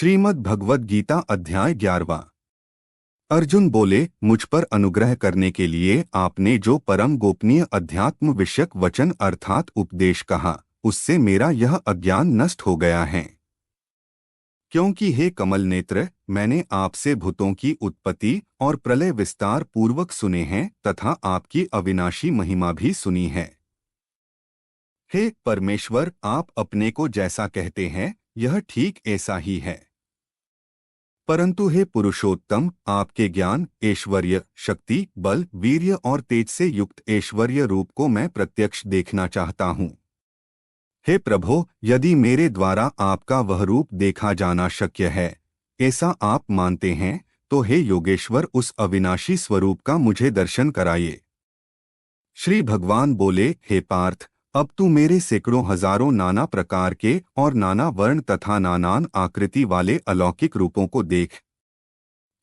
श्रीमद् भगवद गीता अध्याय 11। अर्जुन बोले, मुझ पर अनुग्रह करने के लिए आपने जो परम गोपनीय अध्यात्म विषयक वचन अर्थात उपदेश कहा, उससे मेरा यह अज्ञान नष्ट हो गया है। क्योंकि हे कमल नेत्र, मैंने आपसे भूतों की उत्पत्ति और प्रलय विस्तार पूर्वक सुने हैं तथा आपकी अविनाशी महिमा भी सुनी है। हे परमेश्वर, आप अपने को जैसा कहते हैं यह ठीक ऐसा ही है। परंतु हे पुरुषोत्तम, आपके ज्ञान, ऐश्वर्य, शक्ति, बल, वीर्य और तेज से युक्त ऐश्वर्य रूप को मैं प्रत्यक्ष देखना चाहता हूँ। हे प्रभो, यदि मेरे द्वारा आपका वह रूप देखा जाना शक्य है, ऐसा आप मानते हैं, तो हे योगेश्वर, उस अविनाशी स्वरूप का मुझे दर्शन कराइए। श्री भगवान बोले, हे पार्थ, अब तू मेरे सैकड़ों हजारों नाना प्रकार के और नाना वर्ण तथा नानान आकृति वाले अलौकिक रूपों को देख।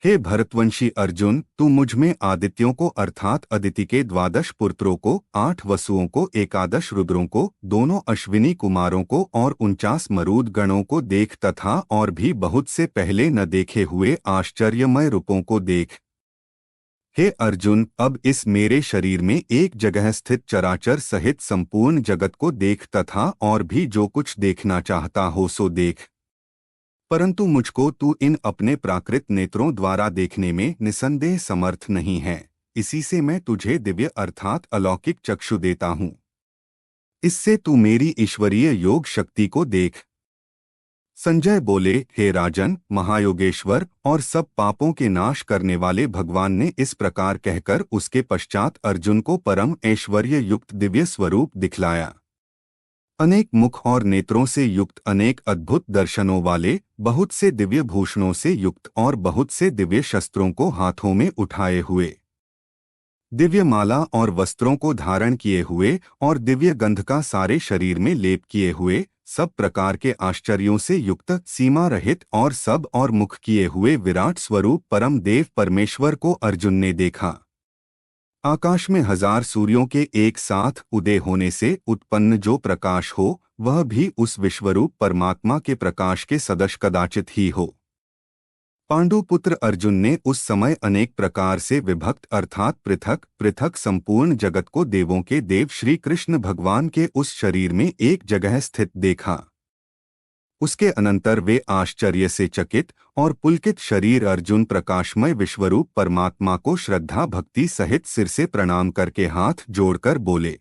हे भरतवंशी अर्जुन, तू मुझ में आदित्यों को अर्थात अदिति के 12 पुत्रों को, 8 वसुओं को, 11 रुद्रों को, दोनों अश्विनी कुमारों को और 49 मरूद गणों को देख तथा और भी बहुत से पहले न देखे हुए आश्चर्यमय रूपों को देख। हे अर्जुन, अब इस मेरे शरीर में एक जगह स्थित चराचर सहित संपूर्ण जगत को देख तथा और भी जो कुछ देखना चाहता हो सो देख। परंतु मुझको तू इन अपने प्राकृत नेत्रों द्वारा देखने में निसंदेह समर्थ नहीं है, इसी से मैं तुझे दिव्य अर्थात अलौकिक चक्षु देता हूँ। इससे तू मेरी ईश्वरीय योग शक्ति को देख। संजय बोले, हे राजन, महायोगेश्वर और सब पापों के नाश करने वाले भगवान ने इस प्रकार कहकर उसके पश्चात अर्जुन को परम ऐश्वर्य युक्त दिव्य स्वरूप दिखलाया। अनेक मुख और नेत्रों से युक्त, अनेक अद्भुत दर्शनों वाले, बहुत से दिव्य भूषणों से युक्त और बहुत से दिव्य शस्त्रों को हाथों में उठाए हुए, दिव्य माला और वस्त्रों को धारण किए हुए और दिव्य गंध का सारे शरीर में लेप किए हुए, सब प्रकार के आश्चर्यों से युक्त, सीमा रहित और सब और मुख किए हुए विराट स्वरूप परम देव परमेश्वर को अर्जुन ने देखा। आकाश में 1000 सूर्यों के एक साथ उदय होने से उत्पन्न जो प्रकाश हो, वह भी उस विश्वरूप परमात्मा के प्रकाश के सदृश कदाचित ही हो। पांडुपुत्र अर्जुन ने उस समय अनेक प्रकार से विभक्त अर्थात पृथक पृथक संपूर्ण जगत को देवों के देव श्री कृष्ण भगवान के उस शरीर में एक जगह स्थित देखा। उसके अनंतर वे आश्चर्य से चकित और पुलकित शरीर अर्जुन प्रकाशमय विश्वरूप परमात्मा को श्रद्धा भक्ति सहित सिर से प्रणाम करके हाथ जोड़कर बोले।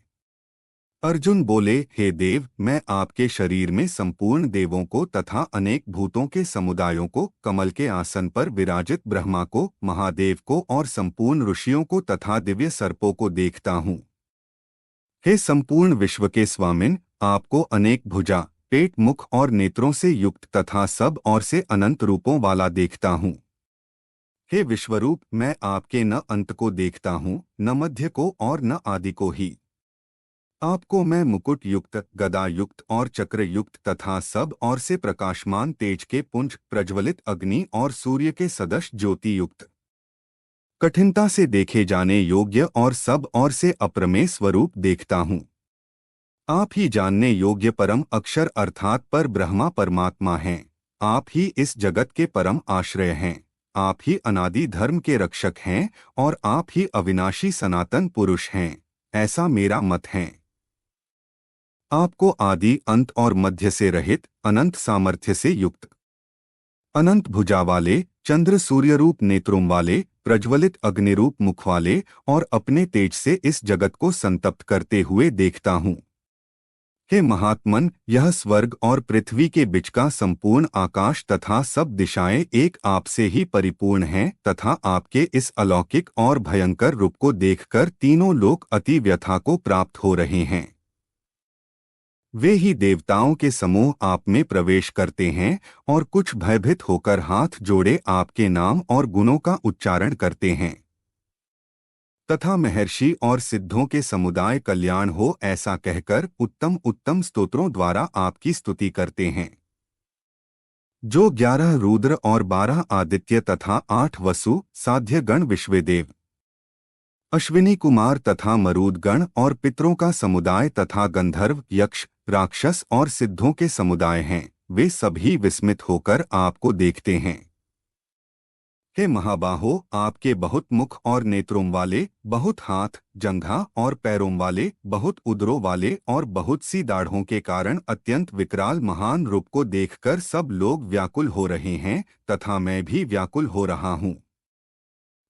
अर्जुन बोले, हे देव, मैं आपके शरीर में संपूर्ण देवों को तथा अनेक भूतों के समुदायों को, कमल के आसन पर विराजित ब्रह्मा को, महादेव को और संपूर्ण ऋषियों को तथा दिव्य सर्पों को देखता हूँ। हे संपूर्ण विश्व के स्वामिन, आपको अनेक भुजा, पेट, मुख और नेत्रों से युक्त तथा सब और से अनंत रूपों वाला देखता हूँ। हे विश्वरूप, मैं आपके न अंत को देखता हूँ, न मध्य को और न आदि को ही। आपको मैं मुकुट युक्त, गदा युक्त और चक्र युक्त तथा सब और से प्रकाशमान तेज के पुंज, प्रज्वलित अग्नि और सूर्य के सदृश ज्योति युक्त, कठिनता से देखे जाने योग्य और सब और से अप्रमेय स्वरूप देखता हूँ। आप ही जानने योग्य परम अक्षर अर्थात पर ब्रह्मा परमात्मा हैं। आप ही इस जगत के परम आश्रय हैं। आप ही अनादि धर्म के रक्षक हैं और आप ही अविनाशी सनातन पुरुष हैं, ऐसा मेरा मत है। आपको आदि, अंत और मध्य से रहित, अनंत सामर्थ्य से युक्त, अनंत भुजा वाले, चंद्र सूर्य रूप नेत्रों वाले, प्रज्वलित अग्निरूप मुख वाले और अपने तेज से इस जगत को संतप्त करते हुए देखता हूँ। हे महात्मन, यह स्वर्ग और पृथ्वी के बीच का संपूर्ण आकाश तथा सब दिशाएं एक आपसे ही परिपूर्ण हैं तथा आपके इस अलौकिक और भयंकर रूप को देखकर तीनों लोक अति व्यथा को प्राप्त हो रहे हैं। वे ही देवताओं के समूह आप में प्रवेश करते हैं और कुछ भयभीत होकर हाथ जोड़े आपके नाम और गुणों का उच्चारण करते हैं तथा महर्षि और सिद्धों के समुदाय कल्याण हो ऐसा कहकर उत्तम उत्तम स्तोत्रों द्वारा आपकी स्तुति करते हैं। जो 11 रुद्र और 12 आदित्य तथा 8 वसु, साध्य गण, विश्वेदेव, अश्विनी कुमार तथा मरूद गण और पितरों का समुदाय तथा गंधर्व, यक्ष, राक्षस और सिद्धों के समुदाय हैं, वे सभी विस्मित होकर आपको देखते हैं। हे महाबाहो, आपके बहुत मुख और नेत्रों वाले, बहुत हाथ, जंघा और पैरों वाले, बहुत उदरों वाले और बहुत सी दाढ़ों के कारण अत्यंत विकराल महान रूप को देखकर सब लोग व्याकुल हो रहे हैं तथा मैं भी व्याकुल हो रहा हूँ।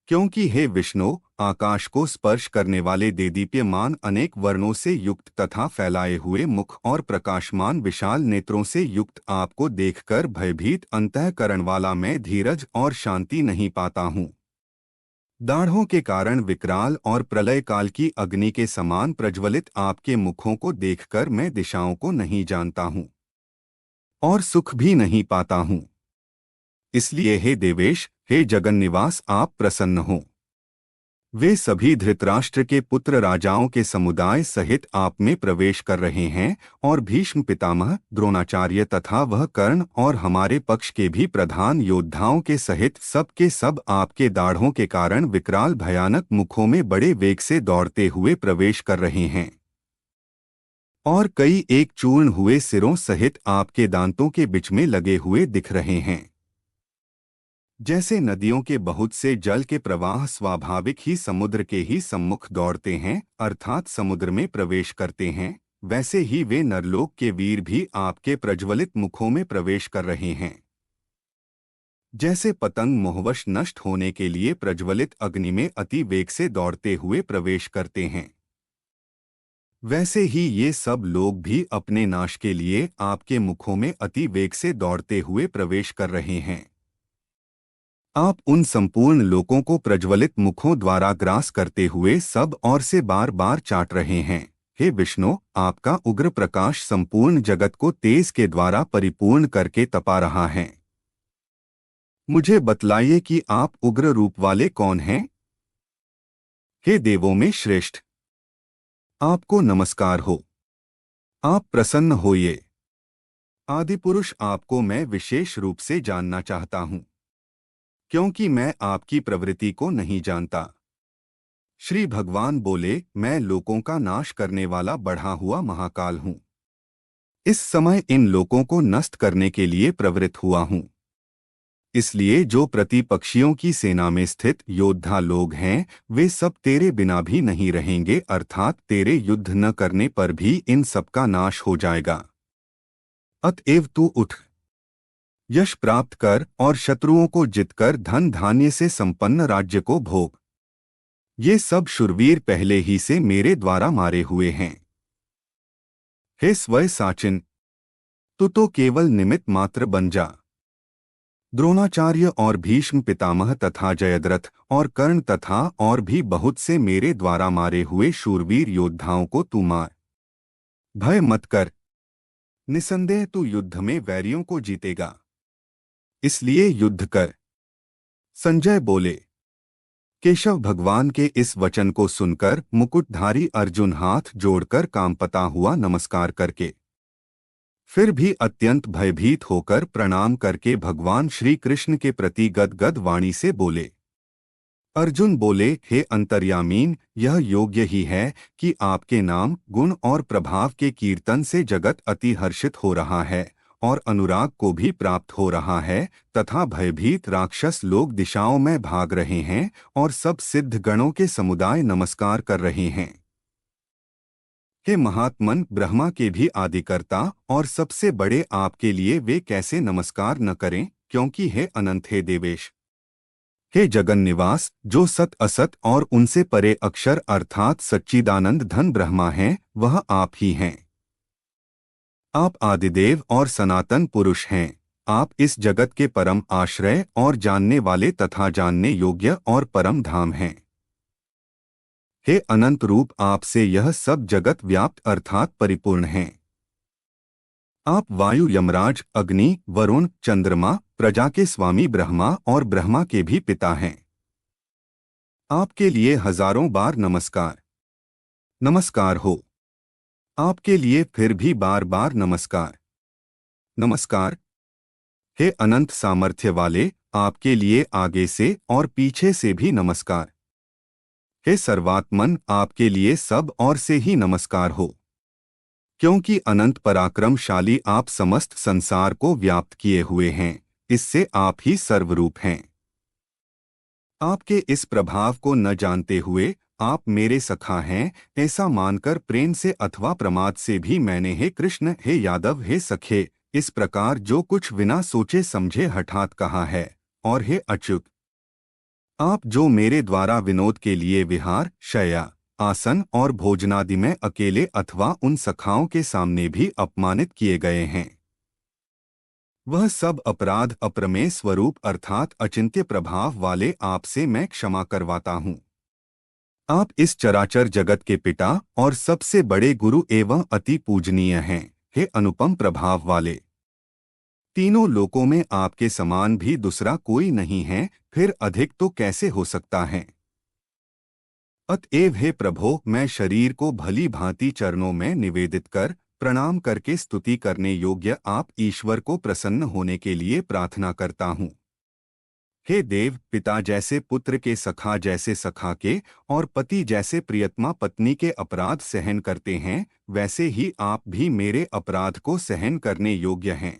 क्योंकि हे विष्णु, आकाश को स्पर्श करने वाले देदीप्यमान अनेक वर्णों से युक्त तथा फैलाए हुए मुख और प्रकाशमान विशाल नेत्रों से युक्त आपको देखकर भयभीत अंतःकरण वाला मैं धीरज और शांति नहीं पाता हूँ। दाढ़ों के कारण विकराल और प्रलय काल की अग्नि के समान प्रज्वलित आपके मुखों को देखकर मैं दिशाओं को नहीं जानता हूँ और सुख भी नहीं पाता हूँ। इसलिए हे देवेश, हे जगन्निवास, आप प्रसन्न हो। वे सभी धृतराष्ट्र के पुत्र राजाओं के समुदाय सहित आप में प्रवेश कर रहे हैं और भीष्म पितामह, द्रोणाचार्य तथा वह कर्ण और हमारे पक्ष के भी प्रधान योद्धाओं के सहित सब के सब आपके दाढ़ों के कारण विकराल भयानक मुखों में बड़े वेग से दौड़ते हुए प्रवेश कर रहे हैं और कई एक चूर्ण हुए सिरों सहित आपके दांतों के बीच में लगे हुए दिख रहे हैं। जैसे नदियों के बहुत से जल के प्रवाह स्वाभाविक ही समुद्र के ही सम्मुख दौड़ते हैं, अर्थात समुद्र में प्रवेश करते हैं, वैसे ही वे नरलोक के वीर भी आपके प्रज्वलित मुखों में प्रवेश कर रहे हैं। जैसे पतंग मोहवश नष्ट होने के लिए प्रज्वलित अग्नि में अति वेग से दौड़ते हुए प्रवेश करते हैं, वैसे ही ये सब लोग भी अपने नाश के लिए आपके मुखों में अति वेग से दौड़ते हुए प्रवेश कर रहे हैं। आप उन संपूर्ण लोकों को प्रज्वलित मुखों द्वारा ग्रास करते हुए सब और से बार बार चाट रहे हैं। हे विष्णु, आपका उग्र प्रकाश संपूर्ण जगत को तेज के द्वारा परिपूर्ण करके तपा रहा है। मुझे बतलाइए कि आप उग्र रूप वाले कौन हैं? हे देवों में श्रेष्ठ, आपको नमस्कार हो। आप प्रसन्न होइए। आदिपुरुष, आपको मैं विशेष रूप से जानना चाहता हूँ, क्योंकि मैं आपकी प्रवृत्ति को नहीं जानता। श्री भगवान बोले, मैं लोकों का नाश करने वाला बढ़ा हुआ महाकाल हूँ। इस समय इन लोकों को नष्ट करने के लिए प्रवृत्त हुआ हूँ। इसलिए जो प्रतिपक्षियों की सेना में स्थित योद्धा लोग हैं, वे सब तेरे बिना भी नहीं रहेंगे, अर्थात तेरे युद्ध न करने पर भी इन सबका नाश हो जाएगा। अतएव तू उठ, यश प्राप्त कर और शत्रुओं को जीतकर धन धान्य से संपन्न राज्य को भोग। ये सब शूरवीर पहले ही से मेरे द्वारा मारे हुए हैं। हे स्वय साचिन, तू तो केवल निमित्त मात्र बन जा। द्रोणाचार्य और भीष्म पितामह तथा जयद्रथ और कर्ण तथा और भी बहुत से मेरे द्वारा मारे हुए शूरवीर योद्धाओं को तू मार। भय मत कर, निसंदेह तू युद्ध में वैरियों को जीतेगा, इसलिए युद्ध कर। संजय बोले। केशव भगवान के इस वचन को सुनकर मुकुटधारी अर्जुन हाथ जोड़कर कांपता हुआ नमस्कार करके फिर भी अत्यंत भयभीत होकर प्रणाम करके भगवान श्री कृष्ण के प्रति गदगद वाणी से बोले। अर्जुन बोले, हे अंतर्यामीन, यह योग्य ही है कि आपके नाम, गुण और प्रभाव के कीर्तन से जगत अति हर्षित हो रहा है और अनुराग को भी प्राप्त हो रहा है तथा भयभीत राक्षस लोग दिशाओं में भाग रहे हैं और सब सिद्ध गणों के समुदाय नमस्कार कर रहे हैं। हे महात्मन, ब्रह्मा के भी आदिकर्ता और सबसे बड़े आपके लिए वे कैसे नमस्कार न करें, क्योंकि हे अनंत, हे देवेश, हे जगन्निवास, जो सत असत और उनसे परे अक्षर अर्थात सच्चिदानंद धन ब्रह्मा हैं, वह आप ही हैं। आप आदिदेव और सनातन पुरुष हैं। आप इस जगत के परम आश्रय और जानने वाले तथा जानने योग्य और परम धाम हैं। हे अनंत रूप, आपसे यह सब जगत व्याप्त अर्थात परिपूर्ण हैं। आप वायु, यमराज, अग्नि, वरुण, चंद्रमा, प्रजा के स्वामी ब्रह्मा और ब्रह्मा के भी पिता हैं। आपके लिए हजारों बार नमस्कार। नमस्कार हो। आपके लिए फिर भी बार बार नमस्कार। नमस्कार। हे अनंत सामर्थ्य वाले, आपके लिए आगे से और पीछे से भी नमस्कार। हे सर्वात्मन, आपके लिए सब और से ही नमस्कार हो। क्योंकि अनंत पराक्रमशाली आप समस्त संसार को व्याप्त किए हुए हैं, इससे आप ही सर्वरूप हैं। आपके इस प्रभाव को न जानते हुए आप मेरे सखा हैं, ऐसा मानकर प्रेम से अथवा प्रमाद से भी मैंने हे कृष्ण, हे यादव, हे सखे, इस प्रकार जो कुछ बिना सोचे समझे हठात कहा है। और हे अच्युत, आप जो मेरे द्वारा विनोद के लिए विहार, शय्या, आसन और भोजनादि में अकेले अथवा उन सखाओं के सामने भी अपमानित किए गए हैं, वह सब अपराध अप्रमेय स्वरूप अर्थात अचिंत्य प्रभाव वाले आपसे मैं क्षमा करवाता हूँ। आप इस चराचर जगत के पिता और सबसे बड़े गुरु एवं अति पूजनीय हैं, हे अनुपम प्रभाव वाले। तीनों लोकों में आपके समान भी दूसरा कोई नहीं है, फिर अधिक तो कैसे हो सकता है। अतएव हे प्रभो, मैं शरीर को भली भांति चरणों में निवेदित कर प्रणाम करके स्तुति करने योग्य आप ईश्वर को प्रसन्न होने के लिए प्रार्थना करता हूँ। हे देव, पिता जैसे पुत्र के, सखा जैसे सखा के और पति जैसे प्रियतमा पत्नी के अपराध सहन करते हैं, वैसे ही आप भी मेरे अपराध को सहन करने योग्य हैं।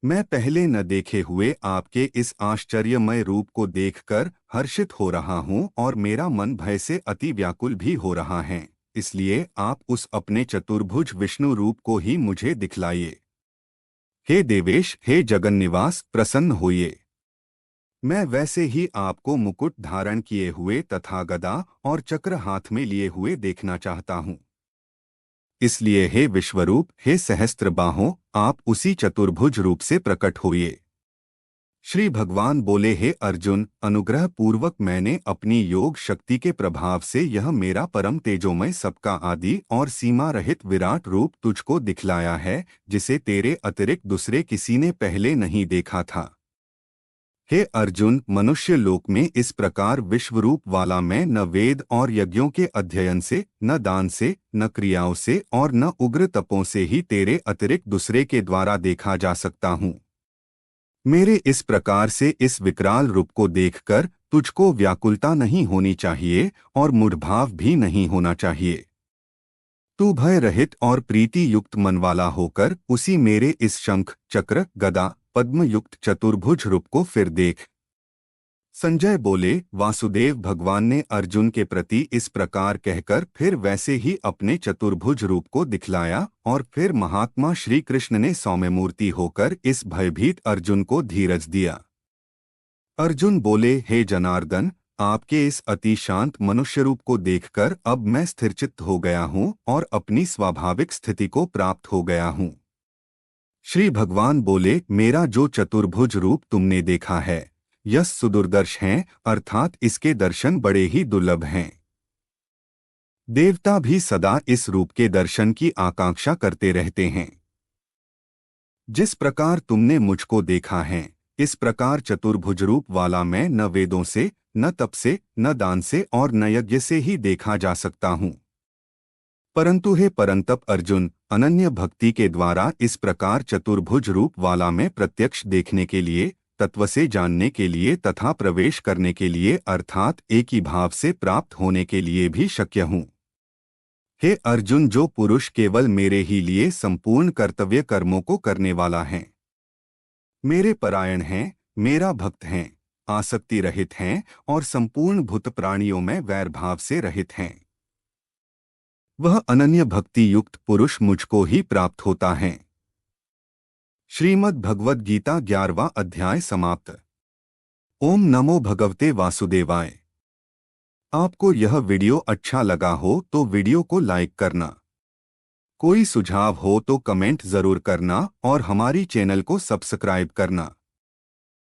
मैं पहले न देखे हुए आपके इस आश्चर्यमय रूप को देखकर हर्षित हो रहा हूँ और मेरा मन भय से अति व्याकुल भी हो रहा है, इसलिए आप उस अपने चतुर्भुज विष्णु रूप को ही मुझे दिखलाइए। हे देवेश, हे जगन्निवास, प्रसन्न होइए। मैं वैसे ही आपको मुकुट धारण किए हुए तथा गदा और चक्र हाथ में लिए हुए देखना चाहता हूँ। इसलिए हे विश्वरूप, हे सहस्त्र बाहों, आप उसी चतुर्भुज रूप से प्रकट होइए। श्री भगवान बोले, हे अर्जुन, अनुग्रह पूर्वक मैंने अपनी योग शक्ति के प्रभाव से यह मेरा परम तेजोमय सबका आदि और सीमा रहित विराट रूप तुझको दिखलाया है, जिसे तेरे अतिरिक्त दूसरे किसी ने पहले नहीं देखा था। हे अर्जुन, मनुष्य लोक में इस प्रकार विश्वरूप वाला मैं न वेद और यज्ञों के अध्ययन से, न दान से, न क्रियाओं से और न उग्र तपों से ही तेरे अतिरिक्त दूसरे के द्वारा देखा जा सकता हूँ। मेरे इस प्रकार से इस विकराल रूप को देखकर तुझको व्याकुलता नहीं होनी चाहिए और मूढ़भाव भी नहीं होना चाहिए। तू भय रहित और प्रीति युक्त मन वाला होकर उसी मेरे इस शंख, चक्र, गदा, पद्म युक्त चतुर्भुज रूप को फिर देख। संजय बोले, वासुदेव भगवान ने अर्जुन के प्रति इस प्रकार कहकर फिर वैसे ही अपने चतुर्भुज रूप को दिखलाया और फिर महात्मा श्री कृष्ण ने सौम्य मूर्ति होकर इस भयभीत अर्जुन को धीरज दिया। अर्जुन बोले, हे जनार्दन, आपके इस अति शांत मनुष्य रूप को देखकर अब मैं स्थिरचित्त हो गया हूँ और अपनी स्वाभाविक स्थिति को प्राप्त हो गया हूँ। श्री भगवान बोले, मेरा जो चतुर्भुज रूप तुमने देखा है, यह सुदुर्दर्श हैं, अर्थात इसके दर्शन बड़े ही दुर्लभ हैं। देवता भी सदा इस रूप के दर्शन की आकांक्षा करते रहते हैं। जिस प्रकार तुमने मुझको देखा है, इस प्रकार चतुर्भुज रूप वाला मैं न वेदों से, न तप से, न दान से और न यज्ञ से ही देखा जा सकता हूँ। परंतु हे परंतप अर्जुन, अनन्य भक्ति के द्वारा इस प्रकार चतुर्भुज रूप वाला मैं प्रत्यक्ष देखने के लिए, तत्व से जानने के लिए तथा प्रवेश करने के लिए अर्थात एक ही भाव से प्राप्त होने के लिए भी शक्य हूँ। हे अर्जुन, जो पुरुष केवल मेरे ही लिए संपूर्ण कर्तव्य कर्मों को करने वाला है, मेरे परायण हैं, मेरा भक्त हैं, आसक्ति रहित हैं और संपूर्ण भूत प्राणियों में वैर भाव से रहित हैं, वह अनन्य भक्ति युक्त पुरुष मुझको ही प्राप्त होता है। श्रीमद् भगवद गीता 11वां अध्याय समाप्त। ओम नमो भगवते वासुदेवाय। आपको यह वीडियो अच्छा लगा हो तो वीडियो को लाइक करना, कोई सुझाव हो तो कमेंट जरूर करना और हमारी चैनल को सब्सक्राइब करना।